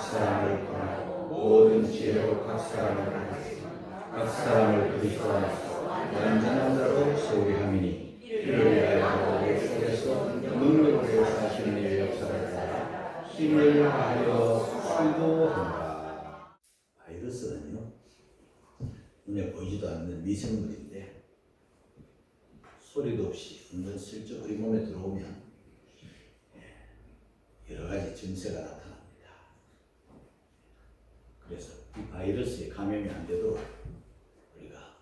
사람을 떠나고 모든 지혜로 각 사람을 하였으나 각 사람을 그리스도 안에서 완전한 자로 소개함이니 이를 위하여 우리 속에서 능력으로 사시는 이 역사를 따라 힘을 하여 수도한다. 바이러스는요, 눈에 보이지도 않는 미생물인데 소리도 없이 은근슬쩍 우리 몸에 들어오면 여러 가지 증세가 나타납니다. 그래서 이 바이러스에 감염이 안 되도록 우리가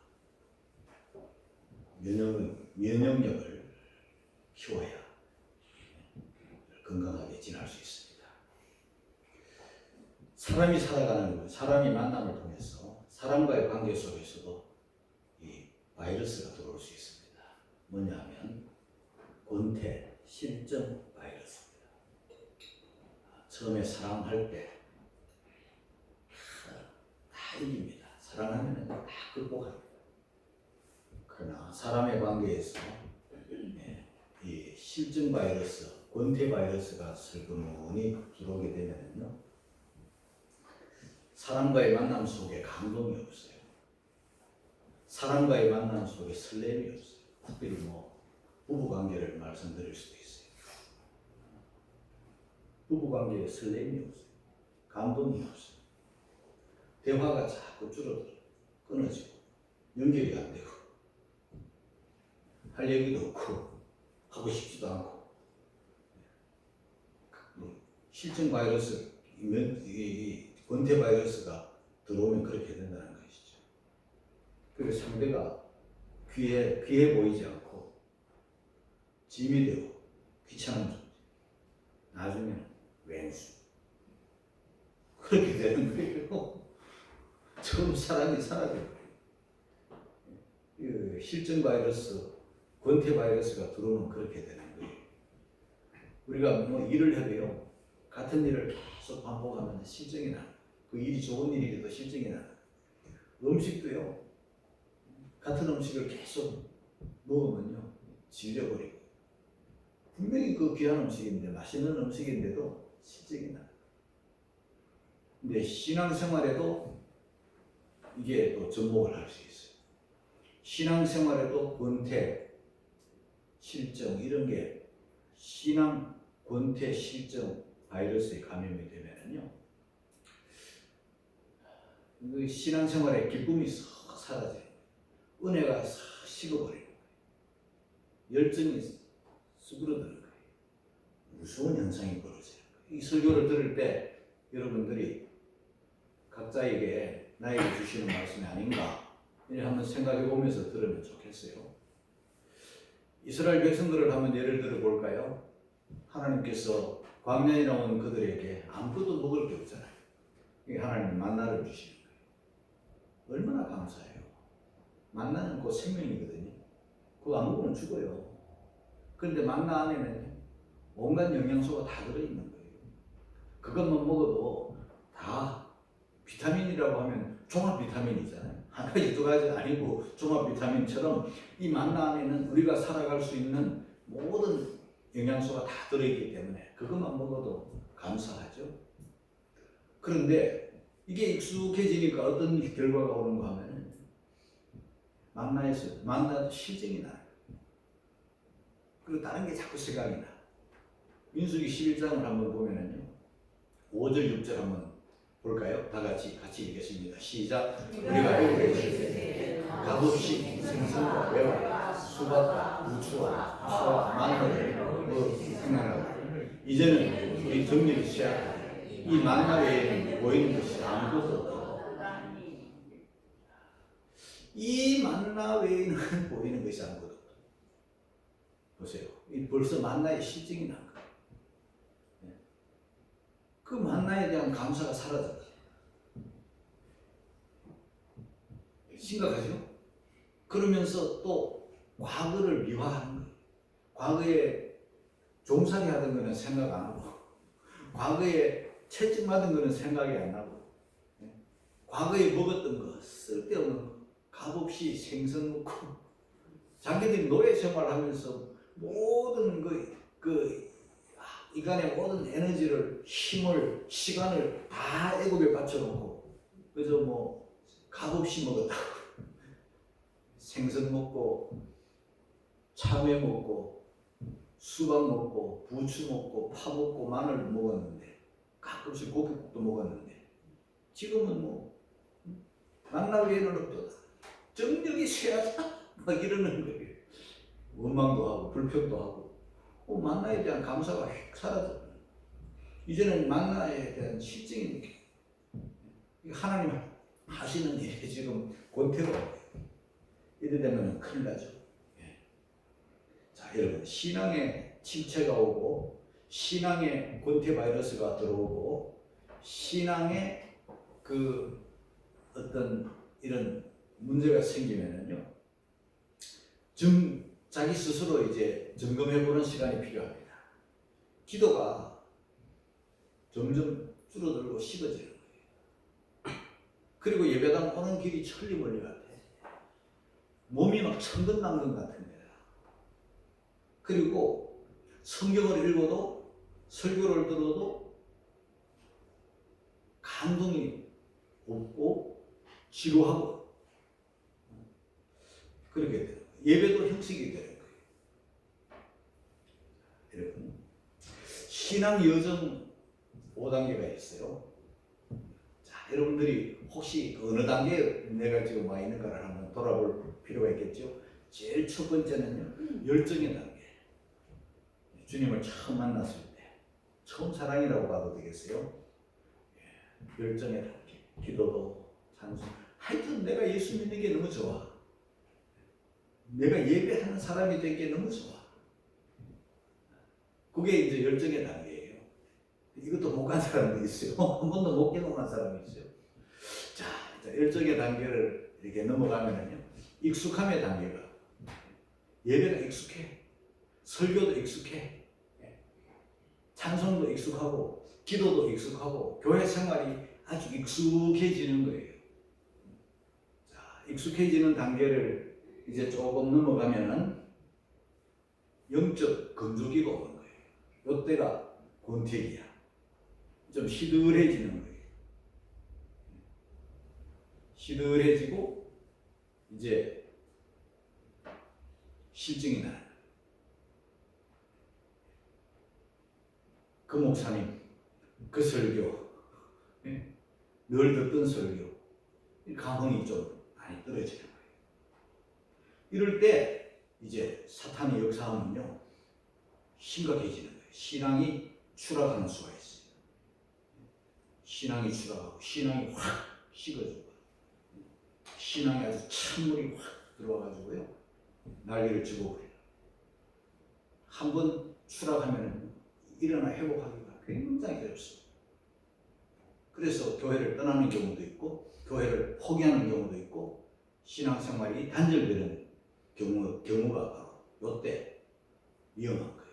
면역력을 키워야 건강하게 지낼 수 있습니다. 사람이 살아가는 것, 사람이 만남을 통해서 사람과의 관계 속에서도 이 바이러스가 들어올 수 있습니다. 뭐냐 하면 권태, 실정 바이러스입니다. 처음에 사랑할 때 다 이깁니다. 사랑하면 다 극복합니다. 그러나 사람의 관계에서 이 실증 바이러스, 권태 바이러스가 슬그머니 들어오게 되면요, 사람과의 만남 속에 감동이 없어요. 사람과의 만남 속에 설렘이 없어요. 특별히 부부 관계를 말씀드릴 수도 있어요. 부부 관계에 설렘이 없어요. 감동이 없어요. 대화가 자꾸 줄어들어요. 끊어지고 연결이 안 되고 할 얘기도 없고 하고 싶지도 않고. 실증 바이러스, 권태 바이러스가 들어오면 그렇게 된다는 것이죠. 그리고 상대가 귀해 보이지 않고 짐이 되고 귀찮은 존재, 나중에는 왼수, 그렇게 되는 거예요. 처음 사랑이 사라져요. 실증 바이러스, 권태 바이러스가 들어오면 그렇게 되는 거예요. 우리가 일을 해도요, 같은 일을 계속 반복하면 실증이 나요. 그 일이 좋은 일이라도 실증이 나요. 음식도요, 같은 음식을 계속 먹으면요, 질려버리고. 분명히 그 귀한 음식인데, 맛있는 음식인데도 실증이 나요. 근데 신앙생활에도 이게 또 접목을 할 수 있어요. 신앙생활에도 권태, 실정 이런 게 신앙, 권태, 실정 바이러스에 감염이 되면은요, 그 신앙생활의 기쁨이 싹 사라져요. 은혜가 싹 식어버리는 거예요. 열정이 수그러드는 거예요. 무서운 현상이 벌어져요. 이 설교를 들을 때 여러분들이 각자에게 나에게 주시는 말씀이 아닌가 이렇게 한번 생각해 보면서 들으면 좋겠어요. 이스라엘 백성들을 한번 예를 들어 볼까요? 하나님께서 광야에 나온 그들에게 아무것도 먹을 게 없잖아요. 하나님이 만나를 주시는 거예요. 얼마나 감사해요. 만나는 곧 생명이거든요. 그거 안 먹으면 죽어요. 그런데 만나 안에는 온갖 영양소가 다 들어있는 거예요. 그것만 먹어도 다 비타민이라고 하면 종합 비타민이잖아요. 한 가지 두 가지 아니고 종합 비타민처럼 이 만나 안에는 우리가 살아갈 수 있는 모든 영양소가 다 들어있기 때문에 그것만 먹어도 감사하죠. 그런데 이게 익숙해지니까 어떤 결과가 오는가 하면 만나도 실증이 나요. 그리고 다른 게 자꾸 생각이 나. 민수기 11장을 한번 보면은요, 5절 6절 한번 볼까요? 다 같이 읽겠습니다. 시작. 우리가 배우게 값없이 생선과 매와 수박과 부추와 파와 마늘을 생각하고 이제는 우리 정리를 시작하고 이 만나 외에는 보이는 것이 아무것도 없다. 이 만나 외에는 보이는 것이 아무것도 없다. 보세요. 벌써 만나의 실증이 난 거예요. 그 만나에 대한 감사가 사라졌어요. 심각하죠? 그러면서 또 과거를 미화하는 거예요. 과거에 종살이 하던 거는 생각 안 하고, 과거에 채찍 맞은 거는 생각이 안 나고, 과거에 먹었던 거, 쓸데없는 거, 값없이 생선 먹고, 자기들이 노예 생활하면서 모든 인간의 모든 에너지를, 힘을, 시간을 다 애국에 바쳐놓고 그저 뭐 값없이 먹었다고 생선 먹고 참외 먹고 수박 먹고 부추 먹고 파 먹고 마늘 먹었는데 가끔씩 고깃국도 먹었는데 지금은 뭐 만나 외에는 없도다. 정력이 쇠하다 막 이러는 거예요. 원망도 하고 불평도 하고 만나에 대한 감사가 휙 사라져. 이제는 만나에 대한 실증이 하나님 하시는 일이 지금 권태로 이래 되면 큰일 나죠. 자, 여러분, 신앙에 침체가 오고 신앙에 권태 바이러스가 들어오고 신앙에 그 어떤 이런 문제가 생기면은요, 자기 스스로 이제 점검해 보는 시간이 필요합니다. 기도가 점점 줄어들고 식어지는 거예요. 그리고 예배당 오는 길이 천리 멀리 같아. 몸이 막 천근 남근 같은 거야. 그리고 성경을 읽어도 설교를 들어도 감동이 없고 지루하고 그렇게 돼요. 예배도 형식이 되는 거예요. 여러분, 신앙 여정 5단계가 있어요. 자, 여러분들이 혹시 어느 단계에 내가 지금 와 있는가를 한번 돌아볼 필요가 있겠죠. 제일 첫 번째는요, 열정의 단계. 주님을 처음 만났을 때, 처음 사랑이라고 봐도 되겠어요. 열정의 단계. 기도도 찬송. 하여튼 내가 예수 믿는 게 너무 좋아. 내가 예배하는 사람이 된 게 너무 좋아. 그게 이제 열정의 단계예요. 이것도 못 간 사람도 있어요. 한 번도 못 경험한 사람이 있어요. 자, 열정의 단계를 이렇게 넘어가면은요, 익숙함의 단계가, 예배가 익숙해, 설교도 익숙해, 찬송도 익숙하고, 기도도 익숙하고, 교회 생활이 아주 익숙해지는 거예요. 자, 익숙해지는 단계를 이제 조금 넘어가면은 영적 건조기가 오는 거예요. 이때가 권태기야. 좀 시들해지는 거예요. 시들해지고 이제 실증이 나는 거예요. 그 목사님, 그 설교, 늘 듣던 설교, 감흥이 좀 많이 떨어지는 거예요. 이럴 때 이제 사탄의 역사하면요, 심각해지는 거예요. 신앙이 추락하는 수가 있어요. 신앙이 추락하고 신앙이 확 식어지고 신앙에 아주 찬물이 확 들어와가지고요, 난리를 치고 한번 추락하면 일어나 회복하기가 굉장히 어렵습니다. 그래서 교회를 떠나는 경우도 있고 교회를 포기하는 경우도 있고 신앙생활이 단절되는 경우가 바로 이때 위험한 거예요.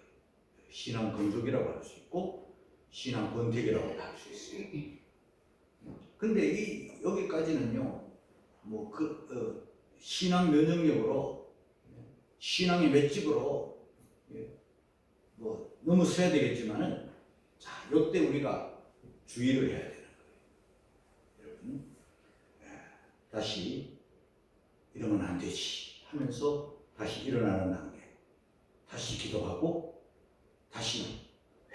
신앙 건조기라고 할 수 있고 신앙 권태기라고 할 수 있어요. 근데 여기까지는요, 뭐 신앙 면역력으로, 신앙의 맷집으로 뭐 넘어서야 되겠지만은, 자, 이때 우리가 주의를 해야 되는 거예요. 여러분, 다시 이러면 안 되지 하면서 다시 일어나는 단계, 다시 기도하고, 다시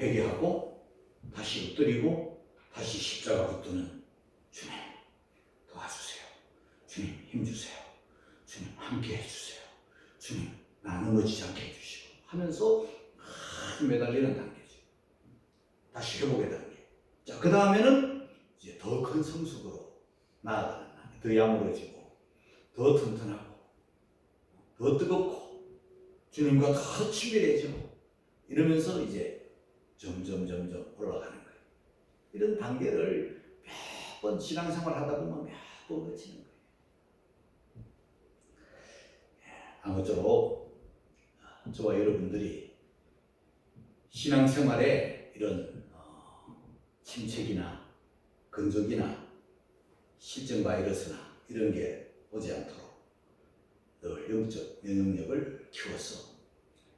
회개하고, 다시 엎드리고, 다시 십자가 붙드는 주님 도와주세요. 주님 힘주세요. 주님 함께 해주세요. 주님 나 넘어지지 않게 해주시고 하면서 매달리는 단계죠. 다시 회복의 단계. 자, 그 다음에는 이제 더 큰 성숙으로 나아가는 단계. 더 야무러지고, 더 튼튼하고, 더 뜨겁고, 주님과 더 친밀해지고, 이러면서 이제 점점 올라가는 거예요. 이런 단계를 몇 번 신앙생활 하다 보면 몇 번 거치는 거예요. 아무쪼록 저와 여러분들이 신앙생활에 이런 침체기나 건조기나 실증 바이러스나 이런 게 오지 않도록 늘 영적 면역력을 키워서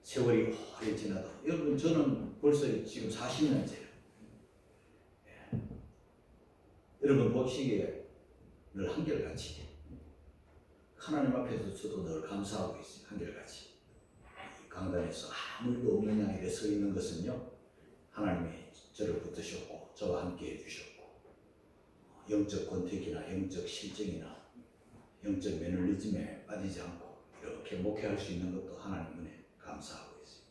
세월이 오래 지나도 여러분 저는 벌써 지금 40년째예요. 여러분 보시기에 늘 한결같이 하나님 앞에서 저도 늘 감사하고 있어요. 한결같이 이 강단에서 아무 일도 없는 양 이렇게 서 있는 것은요, 하나님이 저를 붙드셨고 저와 함께 해주셨고 영적 권태기나 영적 실정이나 영적 매너리즘에 빠지지 않고 이렇게 목회할 수 있는 것도 하나님 은혜 감사하고 있어요.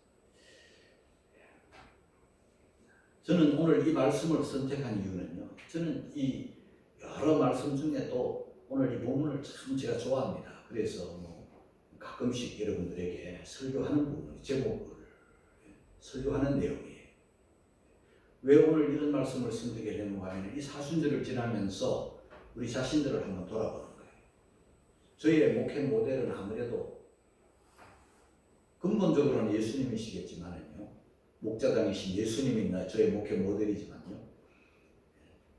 저는 오늘 이 말씀을 선택한 이유는요, 저는 이 여러 말씀 중에 또 오늘 이 본문을 참 제가 좋아합니다. 그래서 가끔씩 여러분들에게 설교하는 부분을, 제목을 설교하는 내용이에요. 왜 오늘 이런 말씀을 선택해 내는가 하면 이 사순절을 지나면서 우리 자신들을 한번 돌아보는 거예요. 저희의 목회 모델은 아무래도 근본적으로는 예수님이시겠지만요, 목자장이신 예수님이 저의 목회 모델이지만요,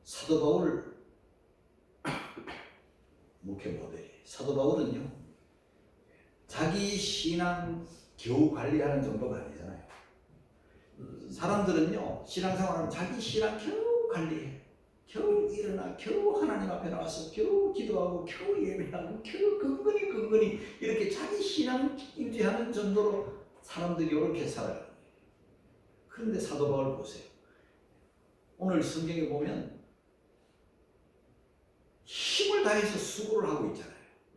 사도 바울 목회 모델이, 사도 바울은요 자기 신앙 겨우 관리하는 정도가 아니잖아요. 사람들은요 신앙생활하면 자기 신앙 겨우 관리해, 겨우 일어나, 겨우 하나님 앞에 나와서 겨우 기도하고 겨우 예배하고 겨우 근근히 이렇게 자기 신앙 유지하는 정도로 사람들이 이렇게 살아요. 그런데 사도 바울 보세요. 오늘 성경에 보면 힘을 다해서 수고를 하고 있잖아요.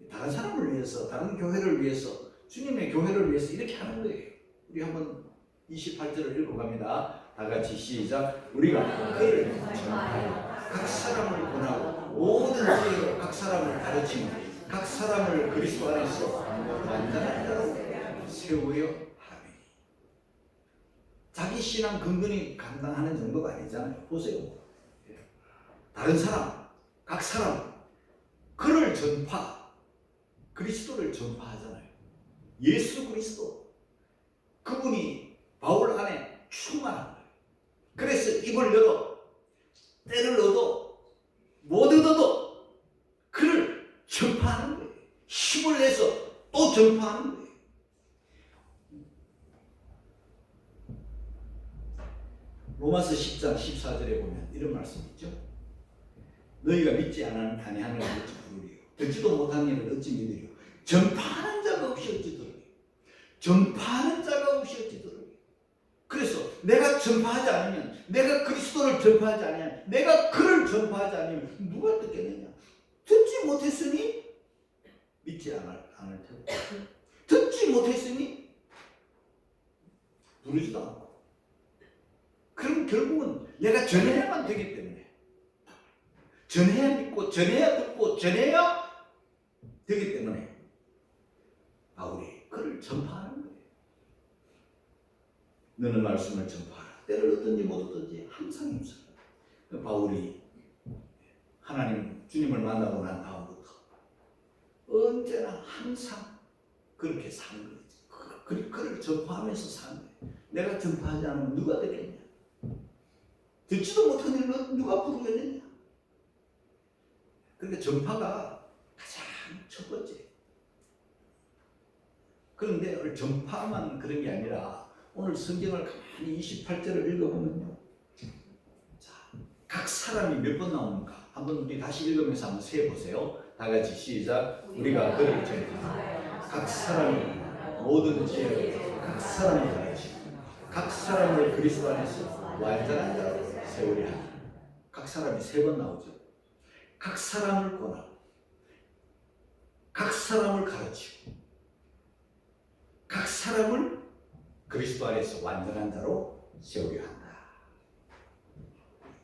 다른 사람을 위해서, 다른 교회를 위해서, 주님의 교회를 위해서 이렇게 하는 거예요. 우리 한번 28절을 읽어갑니다. 다 같이 시작. 우리가 그를 전하여 각 사람을 권하고 모든 지혜로 각 사람을 가르치며 각 사람을 그리스도 안에서 완전한 자로 세우려 하니. 자기 신앙 근근히 감당하는 정도가 아니잖아요. 보세요. 다른 사람, 각 사람, 그를 그리스도를 전파하잖아요. 예수 그리스도, 그분이 바울 안에 충만한 거예요. 그래서 입을 열어 때를 얻어 못 얻어도 그를 전파하는 거예요. 힘을 내서 또 전파하는 거예요. 로마서 10장 14절에 보면 이런 말씀이 있죠. 너희가 믿지 아니하는 것을 어찌 부르리요, 듣지도 못하는 일을 어찌 믿으리요, 전파하는 자가 없이 어찌 들으리요, 전파하는 자가 없이 어찌 들으리요. 그래서 내가 전파하지 않으면, 내가 그리스도를 전파하지 않으면, 내가 그를 전파하지 않으면 누가 듣겠느냐. 듣지 못했으니 믿지 않을 테고, 듣지 못했으니 부르지도 않고. 그럼 결국은 내가 전해야만 되기 때문에, 전해야 믿고 전해야 듣고 전해야 되기 때문에 바울이 그를 전파하는 거예요. 너는 말씀을 전파하라. 때를 얻든지 못 얻든지 항상 힘쓰라. 바울이 하나님 주님을 만나고 난 다음부터 언제나 항상 그렇게 사는 거지. 그를 전파하면서 사는 거예요. 내가 전파하지 않으면 누가 되겠냐. 듣지도 못한 일로 누가 부르겠느냐. 그러니까 전파가 가장 첫 번째. 그런데 오늘 전파만 그런 게 아니라 오늘 성경을 가만히 28절을 읽어보면요. 자, 각 사람이 몇 번 나오는가? 한번 우리 다시 읽으면서 한번 세어보세요. 다 같이 시작. 우리가 그를 전파하여 각 사람이 모든 지혜로 각 사람을 가르치고 각 사람을 그리스도 안에서 완전한 자로 세우려 하니. 각 사람이 3번 나오죠. 각 사람을 권하고 각 사람을 가르치고 각 사람을 그리스도 안에서 완전한 자로 세우려 한다.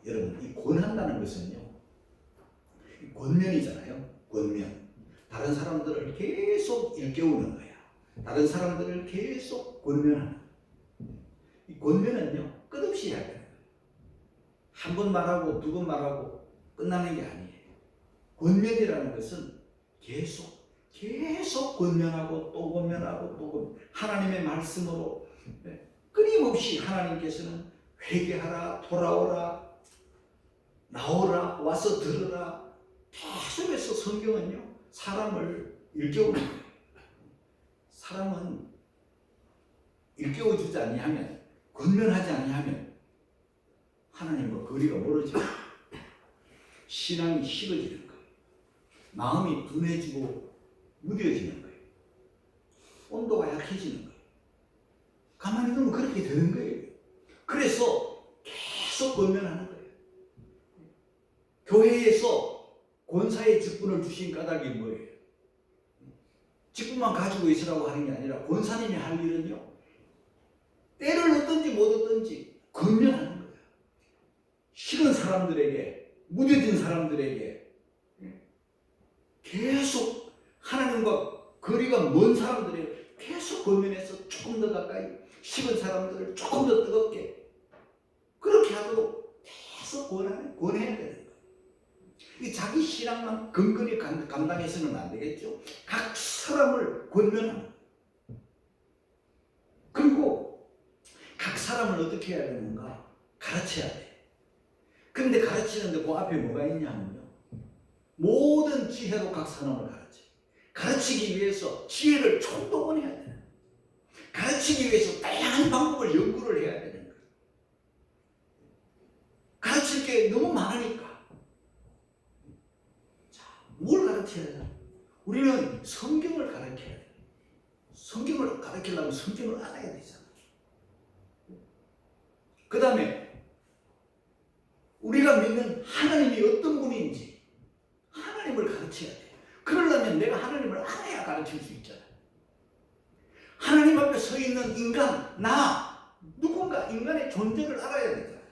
여러분, 이 권한다는 것은요, 권면이잖아요. 권면. 다른 사람들을 계속 일깨우는 거야. 다른 사람들을 계속 권면하는. 이 권면은요, 끝없이 해야 되는 거예요. 한 번 말하고 2번 말하고 끝나는 게 아니에요. 권면이라는 것은 계속 권면하고 또 권면하고 또 권면. 하나님의 말씀으로 끊임없이 하나님께서는 회개하라, 돌아오라, 나오라, 와서 들으라. 계속해서 성경은요, 사람을 일깨우는 거예요. 사람은 일깨워주지 아니하면, 권면하지 아니하면 하나님과 거리가 멀어지고 신앙이 식어지는 거예요. 마음이 둔해지고 무뎌지는 거예요. 온도가 약해지는 거예요. 가만히 두면 그렇게 되는 거예요. 그래서 계속 권면하는 거예요. 교회에서 권사의 직분을 주신 까닭이 뭐예요? 직분만 가지고 있으라고 하는 게 아니라 권사님이 할 일은요, 때를 얻든지 못 얻든지 권면하는 거예요. 식은 사람들에게, 무뎌진 사람들에게, 계속 하나님과 거리가 먼 사람들에게 계속 권면해서 조금 더 가까이, 식은 사람들을 조금 더 뜨겁게 그렇게 하도록 계속 권해야 되는 거예요. 자기 신앙만 근근히 감당해서는 안 되겠죠. 각 사람을 권면하는 거예요. 그리고 각 사람을 어떻게 해야 되는가? 가르쳐야 돼. 그런데 가르치는데 그 앞에 뭐가 있냐면요, 모든 지혜로 각 사람을 가르쳐. 가르치기 위해서 지혜를 총동원해야 되는 거예요. 가르치기 위해서 다양한 방법을 연구를 해야 되는 거예요. 가르칠 게 너무 많으니까. 자, 뭘 가르쳐야 되나? 우리는 성경을 가르쳐야 돼요. 성경을 가르치려면 성경을 알아야 되잖아요. 그 다음에 우리가 믿는 하나님이 어떤 분인지 하나님을 가르쳐야 돼요. 그러려면 내가 하나님을 알아야 가르칠 수 있잖아요. 하나님 앞에 서 있는 인간, 나, 누군가 인간의 존재를 알아야 되잖아요.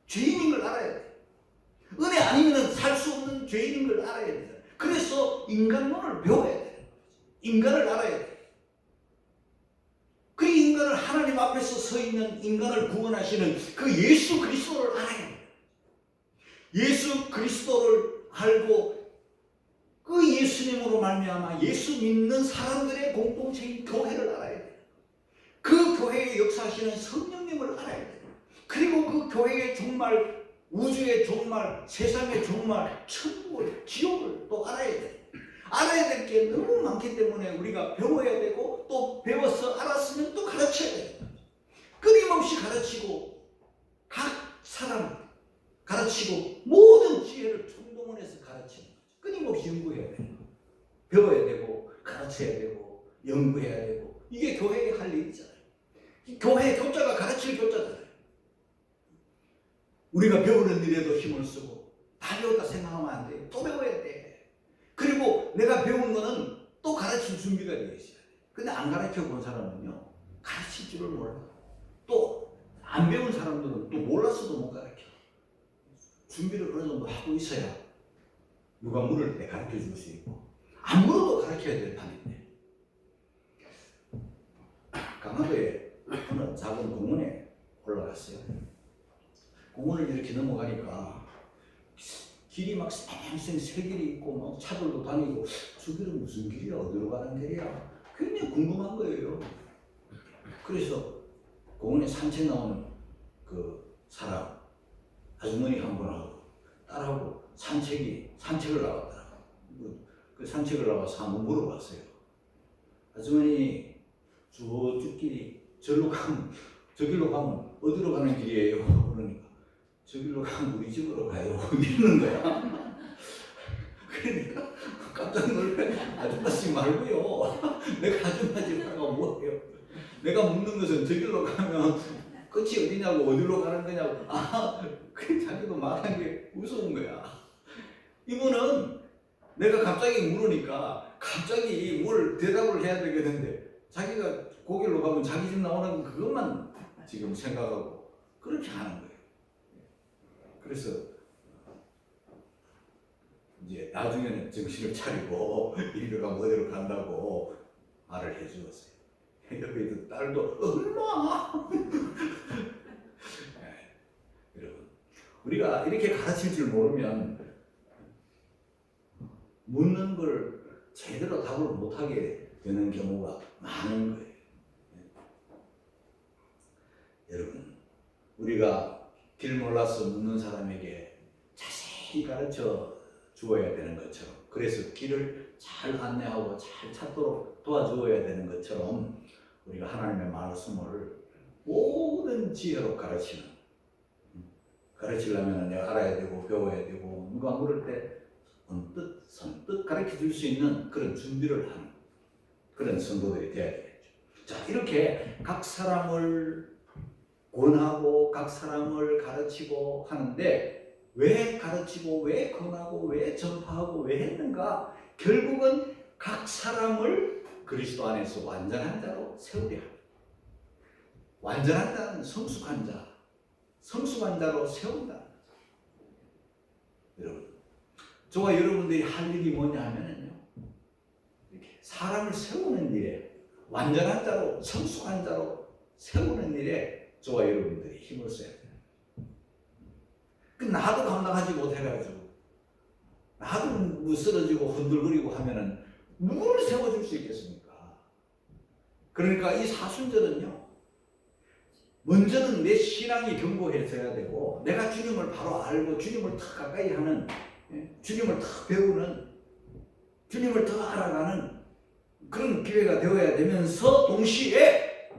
죄인인 걸 알아야 돼요. 은혜 아니면 살 수 없는 죄인인 걸 알아야 되잖아요. 그래서 인간론을 배워야 돼요. 인간을 알아야 돼요. 그 인간을, 하나님 앞에서 서 있는 인간을 구원하시는 그 예수 그리스도를 알아야 돼요. 예수 그리스도를 알고 그 예수님으로 말미암아 예수 믿는 사람들의 공동체인 교회를 알아야 돼요. 그 교회에 역사하시는 성령님을 알아야 돼요. 그리고 그 교회의 종말, 우주의 종말, 세상의 종말, 천국을, 지옥을 또 알아야 돼요. 알아야 될 게 너무 많기 때문에 우리가 배워야 되고, 또 배워서 알았으면 또 가르쳐야 돼요. 끊임없이 가르치고, 각 사람 가르치고, 모든 지혜를 총동원해서 가르치는 거죠. 끊임없이 연구해야 돼요. 배워야 되고, 가르쳐야 되고, 연구해야 되고, 이게 교회의 할 일이잖아요. 교회 교자가 가르칠 교자잖아요. 우리가 배우는 일에도 힘을 쓰고, 다 배웠다 생각하면 안 돼요. 또 배워야 돼. 그리고 내가 배운 거는 또 가르칠 준비가 되어 있어야 돼. 근데 안 가르쳐 본 사람은요, 가르칠 줄을 몰라. 또 안 배운 사람들은 또 몰랐어도 못 가르쳐. 준비를 어느 정도 하고 있어야 누가 물을 때 가르쳐 줄 수 있고, 안 물어도 가르쳐야 될 판인데. 강화도에 어느 작은 공원에 올라갔어요. 공원을 이렇게 넘어가니까 길이 막 쌩쌩 새 길이 있고 막 차들도 다니고, 저 길은 무슨 길이야? 어디로 가는 길이야? 굉장히 궁금한 거예요. 그래서 공원에 산책 나오는 그 사람, 아주머니 한 분하고 딸하고 산책을 나왔더라고요. 그 산책을 나와서 한번 물어봤어요. 아주머니, 저쪽 길이 저기로 가면 어디로 가는 길이에요? 그러니까 저기로 가면 우리 집으로 가요. 이러는 거야. 그러니까 깜짝 놀래. 아줌마 집 말고요. 내가 아줌마 집 가가 뭐예요? 내가 묻는 것은 저기로 가면 끝이 어디냐고, 어디로 가는 거냐고. 그 자기도 말한 게 무서운 거야. 이분은 내가 갑자기 물으니까 갑자기 뭘 대답을 해야 되겠는데, 자기가 거길로 가면 자기 집 나오는 그것만 지금 생각하고 그렇게 하는 거예요. 그래서 이제 나중에는 정신을 차리고 이리로 가면 어디로 간다고 말을 해주었어요. 옆에 있던 딸도 엄마. 여러분, 우리가 이렇게 가르칠 줄 모르면 묻는 걸 제대로 답을 못하게 되는 경우가 많은 거예요. 여러분, 우리가 길 몰라서 묻는 사람에게 자세히 가르쳐 주어야 되는 것처럼, 그래서 길을 잘 안내하고 잘 찾도록 도와주어야 되는 것처럼, 우리가 하나님의 말씀을 모든 지혜로 가르치려면 내가 알아야 되고 배워야 되고 누가 물을 때 선뜻 가르쳐 줄 수 있는 그런 준비를 하는 그런 성도들이 되어야 되겠죠. 자, 이렇게 각 사람을 권하고 각 사람을 가르치고 하는데 왜 가르치고 왜 권하고 왜 전파하고 왜 했는가? 결국은 각 사람을 그리스도 안에서 완전한 자로 세우려 합니다. 완전한 자는 성숙한 자로 세운다. 여러분, 저와 여러분들이 할 일이 뭐냐 하면은요, 이렇게 사람을 세우는 일에, 완전한 자로, 성숙한 자로 세우는 일에 저와 여러분들이 힘을 써야 돼요. 나도 감당하지 못해가지고, 나도 쓰러지고 흔들거리고 하면은 누구를 세워줄 수 있겠습니까? 그러니까 이 사순절은요, 먼저는 내 신앙이 견고해져야 되고, 내가 주님을 바로 알고 주님을 더 가까이 하는, 주님을 더 배우는, 주님을 더 알아가는 그런 기회가 되어야 되면서 동시에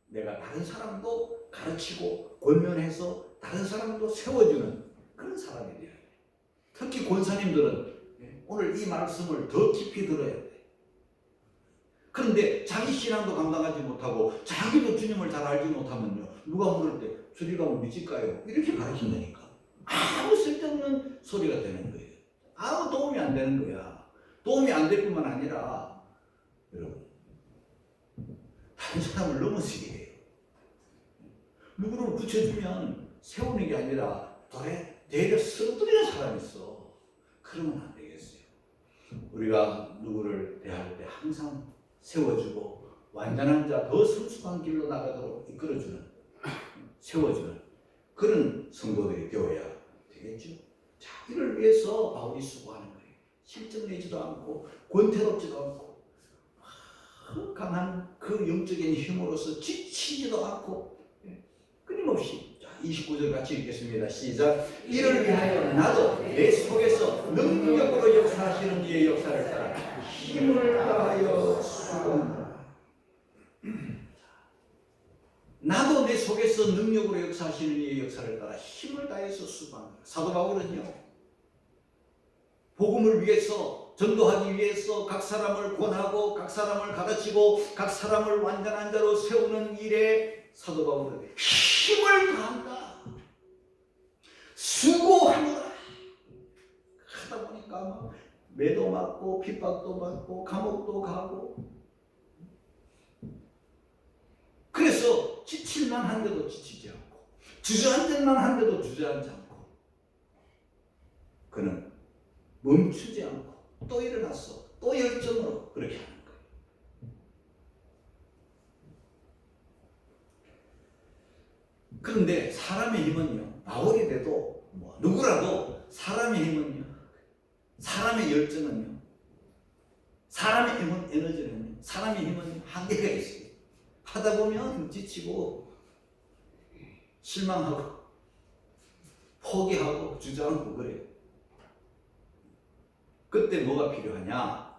내가 다른 사람도 가르치고 권면해서 다른 사람도 세워주는 그런 사람이 되어야 돼요. 특히 권사님들은 오늘 이 말씀을 더 깊이 들어야 돼요. 그런데 자기 신앙도 감당하지 못하고 자기도 주님을 잘 알지 못하면요, 누가 물을 때 저리가 믿을까요? 이렇게 가르친다니까. 아무 쓸데없는 소리가 되는 거예요. 아무 도움이 안 되는 거야. 도움이 안 될 뿐만 아니라 여러분, 다른 사람을 넘어지게 해요. 누구를 붙여주면 세우는 게 아니라 되려 쓰러뜨리는 사람이 있어. 그러면 안 되겠어요. 우리가 누구를 대할 때 항상 세워주고 완전한 자, 더 성숙한 길로 나가도록 이끌어주는, 세워주는 그런 성도들이 되어야 되겠죠. 자, 이를 위해서 바울이 수고하는 거예요. 실증내지도 않고 권태롭지도 않고 강한 그 영적인 힘으로서 지치지도 않고 끊임없이. 자, 29절 같이 읽겠습니다. 시작. 이를 위하여 나도 내 속에서 능력으로 역사하시는 이의 역사를 따라 힘을 다하여 수고한다. 나도 내 속에서 능력으로 역사하시는 이의 역사를 따라 힘을 다해서 수고한다. 사도 바울은요, 복음을 위해서, 전도하기 위해서 각 사람을 권하고 각 사람을 가르치고 각 사람을 완전한 자로 세우는 일에 사도 바울은 힘을 다한다. 수고하노라. 하다 보니까 막 매도 맞고 핍박도 받고 감옥도 가고, 그래서 지칠만 한데도 지치지 않고 주저앉을만 한데도 주저앉지 않고 그는 멈추지 않고 또 일어났어. 또 열정으로 그렇게 하는 거예요. 그런데 사람의 힘은요, 바울이 돼도 누구라도 사람의 힘은요, 사람의 열정은요, 사람의 힘은 에너지는요, 사람의 힘은 한계가 있어요. 하다 보면 지치고 실망하고 포기하고 주저앉고 그래요. 그때 뭐가 필요하냐?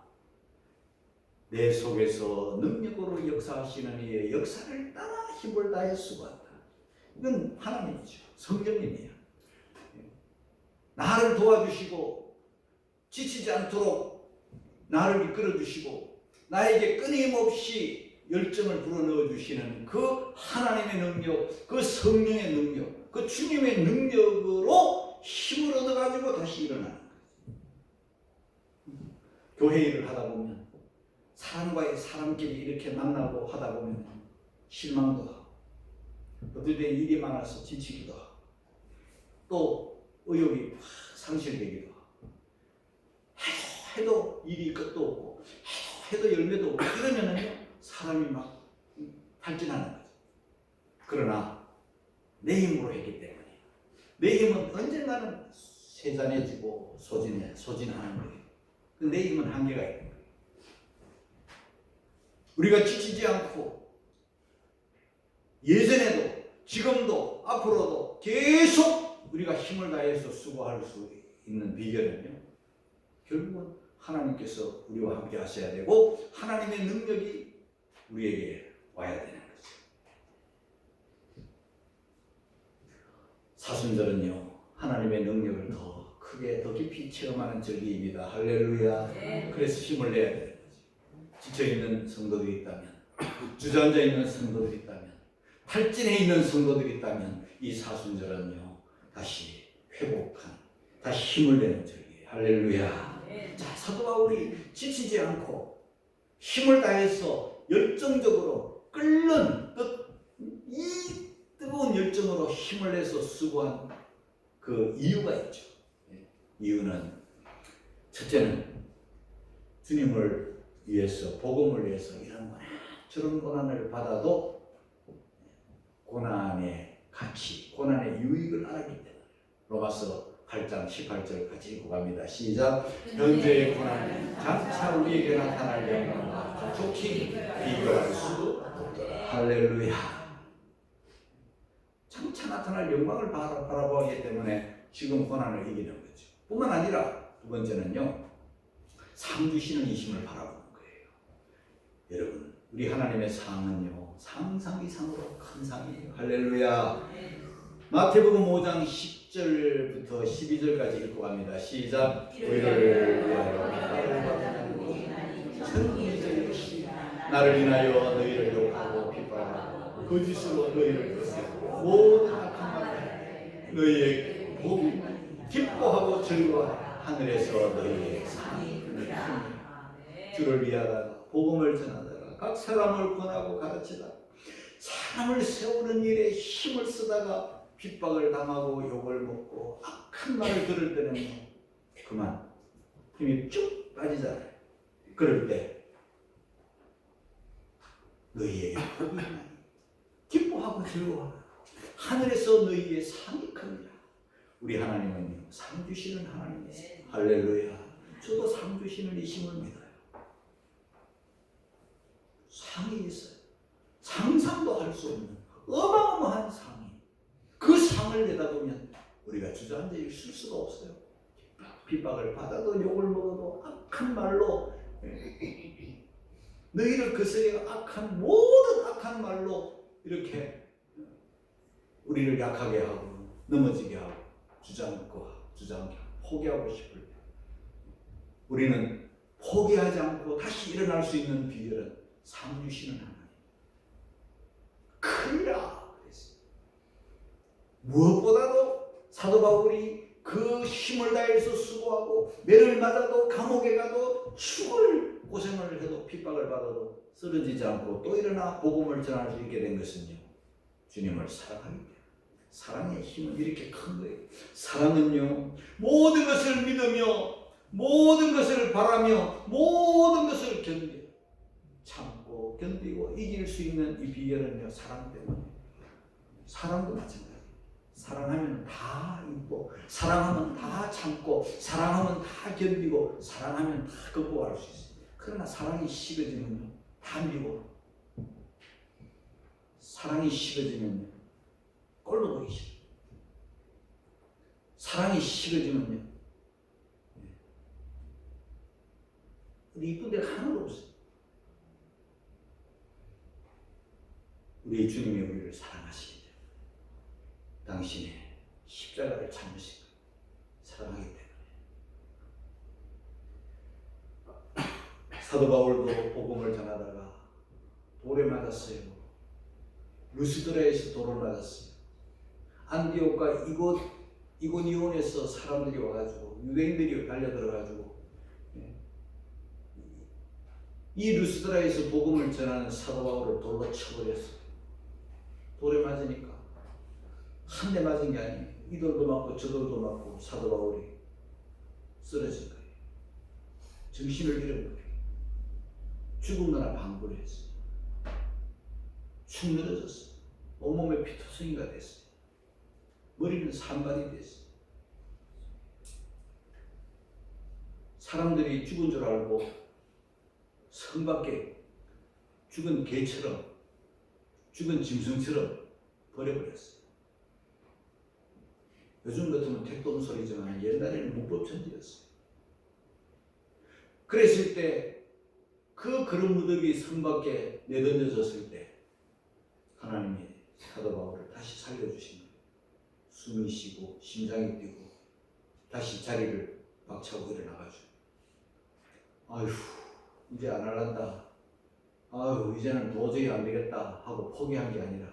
내 속에서 능력으로 역사하시는 이의 역사를 따라 힘을 다해 수고한다. 이건 하나님이죠. 성령님이야. 나를 도와주시고 지치지 않도록 나를 이끌어주시고 나에게 끊임없이 열정을 불어넣어 주시는 그 하나님의 능력, 그 성령의 능력, 그 주님의 능력으로 힘을 얻어가지고 다시 일어나는 거예요. 교회 일을 하다 보면 사람과의 사람끼리 이렇게 만나고 하다 보면 실망도 하고, 어떨 때 일이 많아서 지치기도 하고, 또 의욕이 상실되기도 하고, 해도 일이 끝도 없고 해도 열매도 없고 이러면은요, 사람이 막 탈진하는 거죠. 그러나 내 힘으로 했기 때문에 내 힘은 언젠가는 세잔해지고 소진하는 거예요. 내 힘은 한계가 있는 거예요. 우리가 지치지 않고 예전에도 지금도 앞으로도 계속 우리가 힘을 다해서 수고할 수 있는 비결은요, 결국은 하나님께서 우리와 함께 하셔야 되고 하나님의 능력이 우리에게 와야 되는 거죠. 사순절은요, 하나님의 능력을 더 크게 더 깊이 체험하는 절기입니다. 할렐루야. 그래서 힘을 내야 되는 거죠. 지쳐있는 성도들이 있다면, 주저앉아 있는 성도들이 있다면, 탈진해 있는 성도들이 있다면 이 사순절은요 다시 회복한, 다시 힘을 내는 절기예요. 할렐루야. 자, 사도 바울이 지치지 않고 힘을 다해서 열정적으로 끓는 이 뜨거운 열정으로 힘을 내서 수고한 그 이유가 있죠. 이유는 첫째는 주님을 위해서, 복음을 위해서 이런 고난 저런 고난을 받아도 고난의 가치, 고난의 유익을 알았기 때문에. 로마서 8장 18절 같이 읽고 갑니다. 시작. 현재의 고난은 장차 우리에게 나타날 영광과 좋게 비교할 수 없더라. 할렐루야. 장차 나타날 영광을 바라보기 때문에 지금 고난을 이기는 거죠. 뿐만 아니라 두 번째는요, 상 주시는 이 힘을 바라보는 거예요. 여러분, 우리 하나님의 상은요 상상 이상으로 큰 상이에요. 할렐루야. 마태복음 5장 10절부터 12절까지 읽고 갑니다. 시작. 너희를 위하여 나를 인하여 너희를 욕하고 핍박하고 거짓으로 너희를 거스르고 모든 악한 말을 너희에게 보고 기뻐하고 즐거워하라. 하늘에서 너희의 상이 크니라. 주를 위하다가 복음을 전하다가 각 사람을 권하고 가르치다 사람을 세우는 일에 힘을 쓰다가 핍박을 당하고 욕을 먹고 악한 말을 들을 때는 그만 힘이 쭉 빠지잖아요. 그럴 때 너희에게 복이 있나니 기뻐하고 즐거워하라. 하늘에서 너희의 상이 크니라. 우리 하나님은요 상 주시는 하나님이세요. 할렐루야. 저도 상 주시는 이 힘을 믿어요. 상이 있어요. 상상도 할 수 없는 어마어마한 상이. 그 상을 내다보면 우리가 주저앉아 있을 수가 없어요. 핍박을 받아도 욕을 먹어도 악한 말로 너희를 거스려 악한 모든 악한 말로 이렇게 우리를 약하게 하고 넘어지게 하고 주저앉게 포기하고 싶을 때 우리는 포기하지 않고 다시 일어날 수 있는 비결은 상 주시는 하나님. 크리라 그랬어요. 무엇보다도 사도 바울이 그 힘을 다해서 수고하고 매를 맞아도 감옥에 가도 죽을 고생을 해도 핍박을 받아도 쓰러지지 않고 또 일어나 복음을 전할 수 있게 된 것은요 주님을 사랑하기 때문에. 사랑의 힘은 이렇게 큰 거예요. 사랑은요 모든 것을 믿으며 모든 것을 바라며 모든 것을 견뎌 참고 견디고 이길 수 있는 이 비결은요 사랑 때문에. 사랑도 마찬가지예요. 사랑하면 다 잊고 사랑하면 다 참고 사랑하면 다 견디고 사랑하면 다 극복할 수 있어요. 그러나 사랑이 식어지면요 다 미워. 사랑이 식어지면요 꼴도 보기 싫어. 사랑이 식어지면요 우리 이쁜 데가 하나도 없어요. 우리 주님이 우리를 사랑하시기 때문에 당신의 십자가를 참으신 거예요. 사랑하기 때문에. 사도 바울도 복음을 전하다가 돌에 맞았어요. 루스드라에서 돌을 맞았어요. 안디옥과 이고니온에서 사람들이 와가지고 유대인들이 달려들어가지고 이 루스드라에서 복음을 전하는 사도 바울을 돌로 쳐버렸어요. 돌에 맞으니까 한 대 맞은 게 아니에요. 이 돌도 맞고 저 돌도 맞고 사도 바울이 쓰러진 거예요. 정신을 잃은 거예요. 죽음나라 방불을 했어요. 축 늘어졌어요. 온몸에 피투성이가 됐어요. 머리는 산발이 됐어요. 사람들이 죽은 줄 알고 성 밖에 죽은 개처럼 죽은 짐승처럼 버려버렸어요. 요즘 같으면 택도 소리지만 옛날에는 문법천지였어요. 그랬을 때 그 그릇무더기 성 밖에 내던져졌을 때 하나님이 사도 바울을 다시 살려주신 거예요. 숨이 쉬고 심장이 뛰고 다시 자리를 박차고 일어나가지고 아휴 이제 안 할란다. 아유 이제는 도저히 안 되겠다 하고 포기한 게 아니라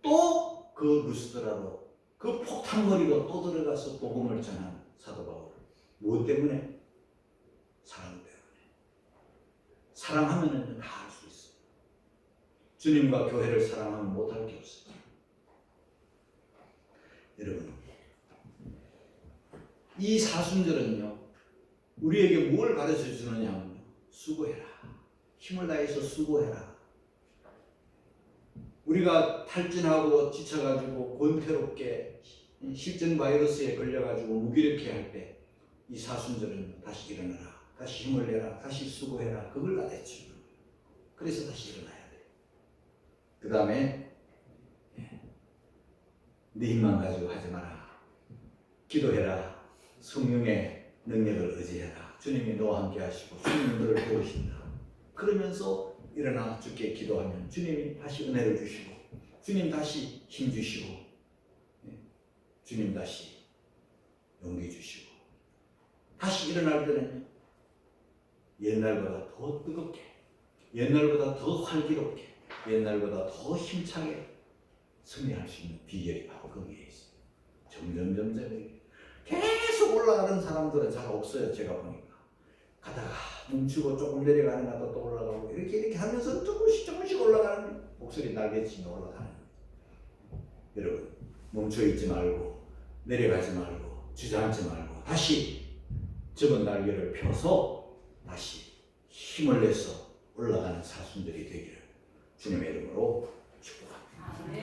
또 그 루스드라로 그 폭탄거리로 또 들어가서 복음을 전한 사도 바울. 무엇 때문에? 사랑 때문에. 사랑하면 다 할 수 있어요. 주님과 교회를 사랑하면 못할 게 없어요. 여러분 이 사순절은요 우리에게 뭘 가르쳐 주느냐면요 수고해라. 힘을 다해서 수고해라. 우리가 탈진하고 지쳐가지고 권태롭게 실전 바이러스에 걸려가지고 무기력해 할 때 이 사순절은 다시 일어나라. 다시 힘을 내라. 다시 수고해라. 그걸 가르쳐 주는 거예요. 그래서 다시 일어나야 돼요. 그 다음에 네 힘만 가지고 하지 마라. 기도해라. 성령의 능력을 의지해라. 주님이 너와 함께 하시고 주님이 너를 도우신다. 그러면서 일어나 주께 기도하면 주님이 다시 은혜를 주시고 주님 다시 힘 주시고 주님 다시 용기 주시고 다시 일어날 때는 옛날보다 더 뜨겁게 옛날보다 더 활기롭게 옛날보다 더 힘차게 승리할 수 있는 비결이 바로 거기에 있어요. 점점 계속 올라가는 사람들은 잘 없어요. 제가 보니까 가다가 멈추고 조금 내려가는 것도 또 올라가고 이렇게 하면서 조금씩 올라가는 목소리 날개치며 올라가는 거예요. 여러분 멈춰 있지 말고 내려가지 말고 주저앉지 말고 다시 접은 날개를 펴서 다시 힘을 내서 올라가는 사순들이 되기를 주님의 이름으로 축복합니다.